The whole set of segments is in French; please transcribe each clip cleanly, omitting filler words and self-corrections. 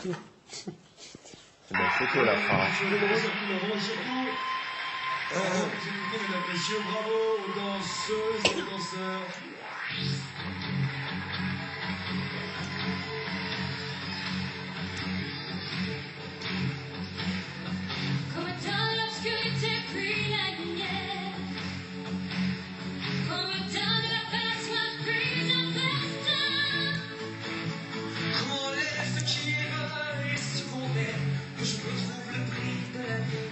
C'est bien photo la fin. Mesdames, messieurs, bravo aux danseuses et aux danseurs. Come dans l'obscurité puis la lumière. Comme dans la passoire puis l'impression. Comment les feux qui volent et secondaires, que je retrouve le prix de la vie.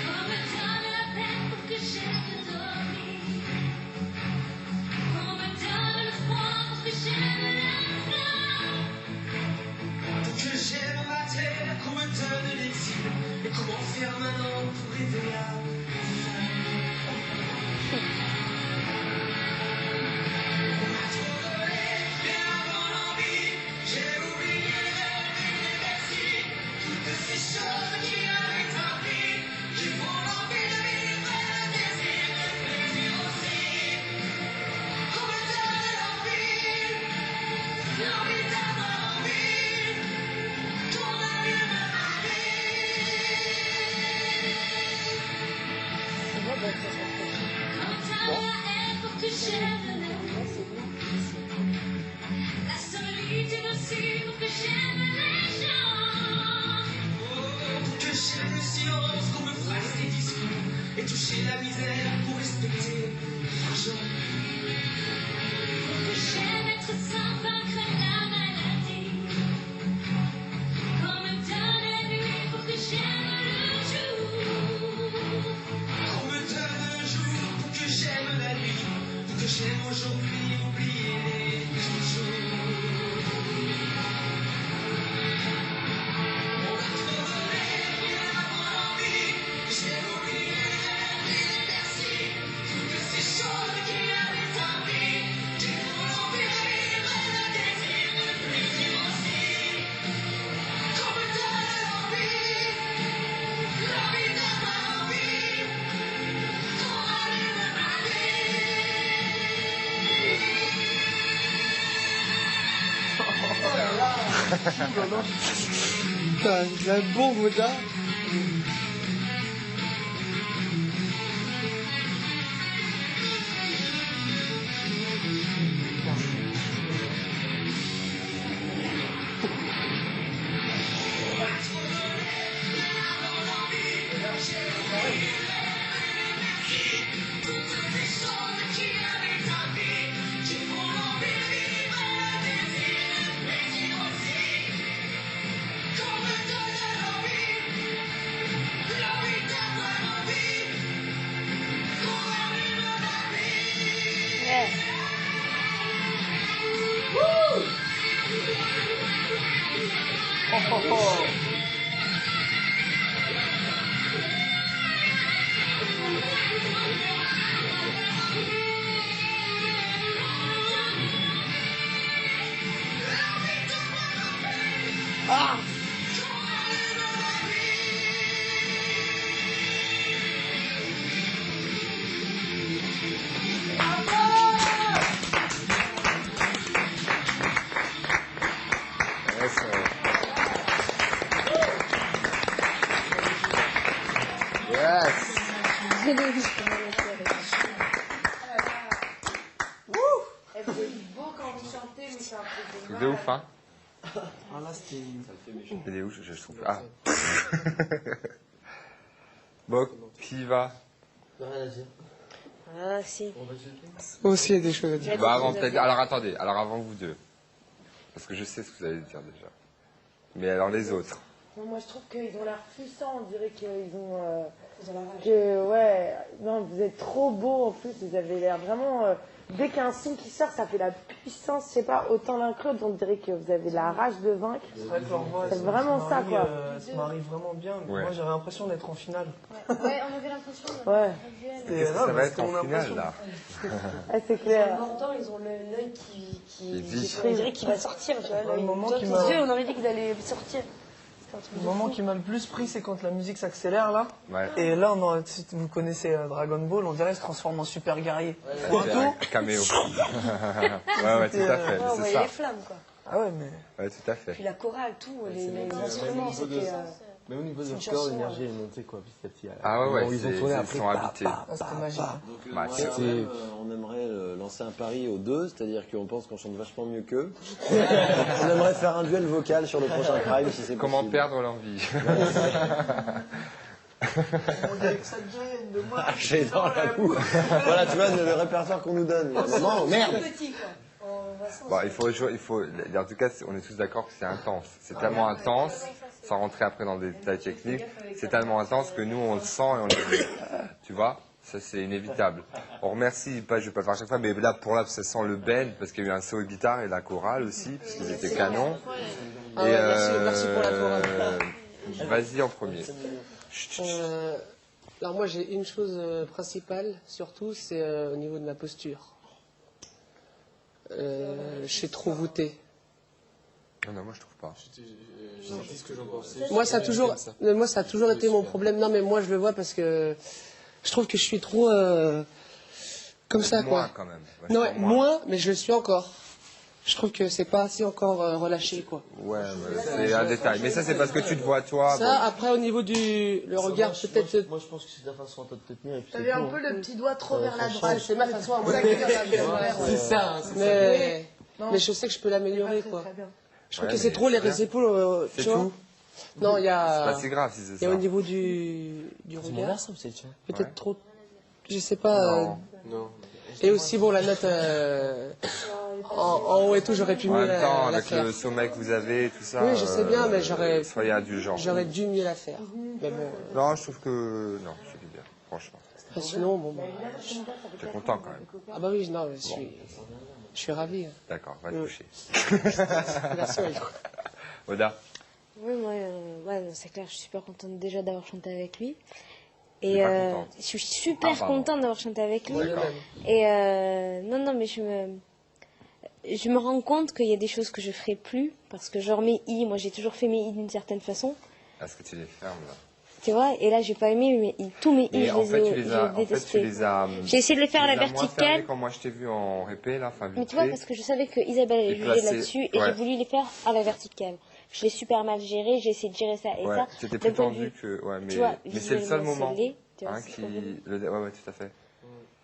Comme dans la peine pour que j'aime dormir. Comme dans le froid pour que j'aime la flamme. Pour que j'aime ma terre, qu'on me donne l'exil. Et comment faire maintenant pour aider la On m'a trop donné, bien avant l'envie. J'ai oublié les merci. Toutes ces choses qui avaient envie, qui font l'envie de vivre et le désir de plaisir aussi. Qu'on me donne l'envie d'avoir envie. Ton allume ma Comme dans la haine pour que j'aime la la solitude aussi pour que j'aime les gens. Pour que j'aime le silence, qu'on me fasse des discours et toucher la misère pour respecter l'argent. Pour que j'aime être sans vaincre la maladie. Comme dans la nuit pour que j'aime le jour. Qu'on me donne le jour pour que j'aime la nuit, pour que j'aime aujourd'hui oublier les petits jours. On m'a trop donné, bien avant l'envie, j'ai oublié les merci. Toutes ces choses qui avaient envie, qui font l'envie de vivre et le désir de plaisir aussi. Qu'on me donne l'envie d'avoir envie, qu'on allume ma Putain, c'est un bon Moda. Truc de ouf, hein. Ah là, c'était... Il est où, je trouve. Ah. Bon, qui va? Ah, si. Aussi, il y a des choses à dire. Bah avant peut-être. Alors attendez, alors avant vous deux. Parce que je sais ce que vous allez dire déjà. Mais alors les autres. Moi, je trouve qu'ils ont l'air puissants. On dirait qu'ils ont... ouais, non, vous êtes trop beaux en plus. Vous avez l'air vraiment... dès qu'il y a un son qui sort, ça fait la puissance. Je sais pas, autant l'un que l'autre, on dirait que vous avez la rage de vaincre. C'est vrai que leur voix, C'est vraiment ça, quoi. Ça m'arrive vraiment bien. Ouais. Moi, j'avais l'impression d'être en finale. Ouais, on avait l'impression de Ouais. Qu'est-ce que ça va être en finale là? Ah, c'est clair. Pourtant, ils ont l'œil qui vif. on dirait qu'il va sortir. Tu vois, Le moment qui les m'a- yeux, on aurait dit qu'ils allaient sortir. C'est un truc Le de moment fou. qui m'a le plus pris, c'est quand la musique s'accélère là. Ouais. Et là, vous connaissez Dragon Ball, on dirait qu'il se transforme en super guerrier. C'est un caméo. Ouais, ouais, tout à fait. Ouais, on C'est voyait ça. les flammes, quoi. Ah ouais, mais. Ouais, tout à fait. Puis la chorale, tout, les même instruments, au niveau de- c'était. Même au niveau de C'est leur une corps, chanson, l'énergie est montée quoi, petit à petit. Ah ouais, ouais, Ils ont c'est- tourné ils après. sont habités. Ah, c'était magique. Donc, Bah, moi, c'est- quand même, on aimerait lancer un pari aux deux, c'est-à-dire qu'on pense qu'on chante vachement mieux qu'eux. On aimerait faire un duel vocal sur le prochain Prime, si c'est Comment possible. perdre leur vie? Archer dans la boue. Voilà, tu vois, le répertoire qu'on nous donne. Maman, merde. Petit, quoi. Bon, en tout cas, on est tous d'accord que c'est intense. C'est tellement intense, sans rentrer après dans des détails techniques, c'est tellement intense que nous, on le sent et on le vit. Tu vois? Ça, c'est inévitable. On remercie, je vais pas le faire à chaque fois, mais là, ça sent le bend, parce qu'il y a eu un solo guitare et la chorale aussi, parce qu'ils étaient canons. Ah ouais, merci pour la chorale. Vas-y en premier. Alors moi j'ai une chose principale surtout, c'est au niveau de ma posture. Je suis trop voûté. Non, moi je trouve pas. J'ai dit ce que j'en pensais. Moi ça a toujours été mon problème. Non mais moi je le vois parce que je trouve que je suis trop comme ça Moins quoi. quand même. Non, Vachement moins, mais je le suis encore. Je trouve que c'est pas assez encore relâché quoi. Ouais, mais c'est un détail. Mais ça, c'est parce que tu te vois toi. Ça après au niveau le regard peut-être. Moi je pense que c'est ta façon à toi de te tenir. Et puis T'avais un peu le petit doigt trop vers la droite. C'est ma façon à moi. C'est ça, hein, c'est ça. Mais je sais que je peux l'améliorer quoi. Je trouve Ouais, que c'est mais trop c'est les épaules. C'est tu vois. tout. Non, il y C'est a. pas si grave si c'est Il y a ça. au niveau du C'est regard, mon ça peut-être, tiens. peut-être Ouais. trop. Je sais pas. Non. Non. Et aussi, bon, la note en haut et tout, j'aurais pu En mieux même temps, la avec faire. le sommeil que vous avez et tout ça. Oui, je sais bien, mais Soyez indulgents. j'aurais dû mieux la faire. Mais bon, Non, je trouve que. Non, c'est bien, franchement. après, sinon, bon. Bah... T'es content quand même. Ah bah oui, non, je suis ravi. D'accord, va te coucher. Merci. Olivier. Oda. Oui, moi, ouais, non, c'est clair, je suis super contente déjà d'avoir chanté avec lui. T'es Et pas contente. je suis super Ah, pardon. contente d'avoir chanté avec lui. D'accord. Et non, mais je me rends compte qu'il y a des choses que je ferai plus parce que genre mes i, moi j'ai toujours fait mes i d'une certaine façon, Est-ce que tu les fermes là? tu vois. Et là j'ai pas aimé mes i, tous mes i, Et je en fait, tu les les ai as. En fait, tu détestés. les as. J'ai essayé de le faire à la tu les as moins fermés verticale, quand moi je t'ai vu en répé là, enfin mais vite tu vois fait. parce que je savais que Isabelle allait Et juger placé, là-dessus et ouais. j'ai voulu les faire à la verticale. Je l'ai super mal géré, j'ai essayé de gérer ça et Ouais, ça. c'était d'un plus point de tendu vue, que. Ouais, mais, tu vois, mais c'est le seul visuellement, moment. c'est laid, tu vois, Hein, c'est qui. horrible. Ouais, tout à fait.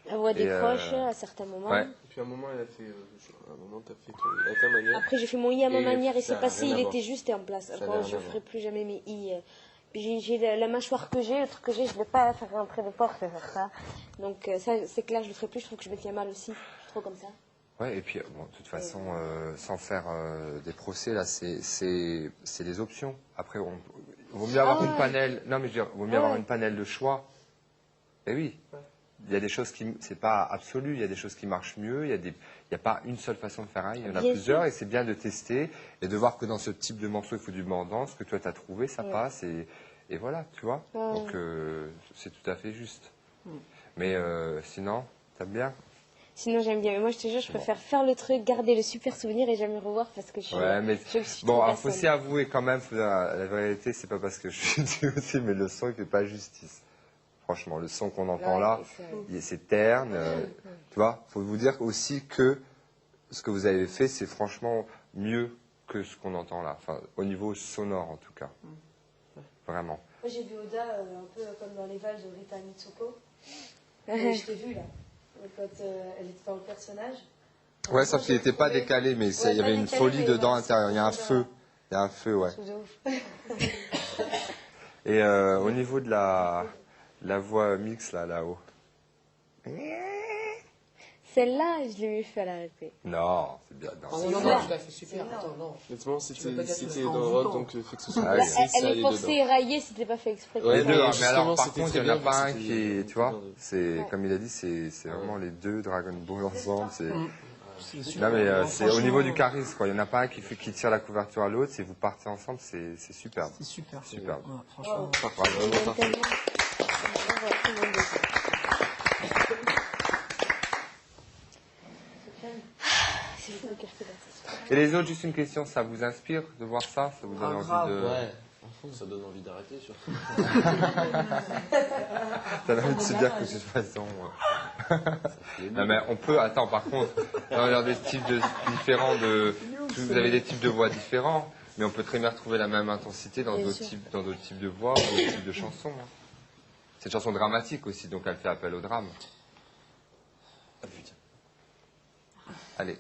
La voix Et, décroche à certains moments. ouais. Et puis à un moment, elle a fait. À un moment, t'as fait à ta manière. Après, j'ai fait mon i à ma Et manière et ça c'est a passé, rien à il voir. était juste et en place. Ça a Après, rien je à ferai voir. plus jamais mes i. J'ai la mâchoire que j'ai, le truc que j'ai, je ne vais pas faire rentrer de porte et faire ça. Donc, ça, c'est clair, je le ferai plus. Je trouve que je me tiens mal aussi. Je suis trop comme ça. Ouais, et puis, bon, de toute façon, sans faire des procès, là, c'est des options. Après, il vaut mieux avoir Ah une ouais. panel. Non, mais je veux dire, il vaut mieux Ah avoir ouais. une panel de choix. Et oui. Il y a des choses qui. C'est pas absolu, il y a des choses qui marchent mieux, il n'y a pas une seule façon de faire un, il y en a Bien plusieurs, sûr. et c'est bien de tester et de voir que dans ce type de morceau, il faut du mordant, ce que toi, tu as trouvé, ça Ouais. passe, et voilà, tu vois. Ouais. Donc, c'est tout à fait juste. Mais sinon, t'aimes bien? Sinon, j'aime bien. Mais moi, je te jure, je préfère faire le truc, garder le super souvenir et jamais revoir parce que Ouais, mais je suis bon, trop il faut aussi personne. avouer quand même, la vérité, c'est pas parce que je suis dit aussi, mais le son, il fait pas justice. Franchement, le son qu'on entend Ouais, là, c'est- c'est terne. Tu vois, faut vous dire aussi que ce que vous avez fait, c'est franchement mieux que ce qu'on entend là. Enfin, au niveau sonore, en tout cas. Vraiment. Moi, j'ai vu Oda un peu comme dans les valses de Rita Mitsoko. Je t'ai vu là, quand elle était dans le personnage. Ouais, sauf qu'il n'était pas décalé, mais il y avait une folie dedans intérieur. Il y a un feu. Il y a un feu, ouais. Truc de ouf. Et au niveau de la voix mixte, là-haut. Celle-là, je l'ai vu faire à la répé. Non, c'est bien. Non, Oh, c'est non, fort. non, tu l'as fait super. Attends, non. Honnêtement, peux pas c'était dire que c'était c'est dans en le rock, bouton. donc fait que ce soit Ah, précis, Elle ça est allait forcée et dedans. raillée, c'était pas fait exprès. Ouais, Les mais deux, hein, mais justement, alors par c'était contre, très il n'y en a bien, pas un c'était- qui est, tu vois, c'était bien. c'est Ouais. comme il a dit, c'est vraiment les deux Dragon Ball ensemble. C'est C'est non mais c'est au Franchement, niveau du charisme quoi. Il n'y en a pas un qui tire la couverture à l'autre. Si vous partez ensemble, c'est superbe, C'est super. superbe. Ouais, franchement. Bravo. C'est le cœur qui bat. Et les autres, juste une question, ça vous inspire de voir ça? Ça vous donne Ah, envie grave, de Ouais, en fond, ça donne envie d'arrêter surtout. T'as envie de se dire que de toute façon. Non mais on peut. Attends, par contre, dans des types différents de Vous avez des types de voix différents, mais on peut très bien retrouver la même intensité dans Bien d'autres sûr. types de voix ou d'autres types de chansons. Hein. C'est une chanson dramatique aussi, donc elle fait appel au drame. Ah putain. Allez.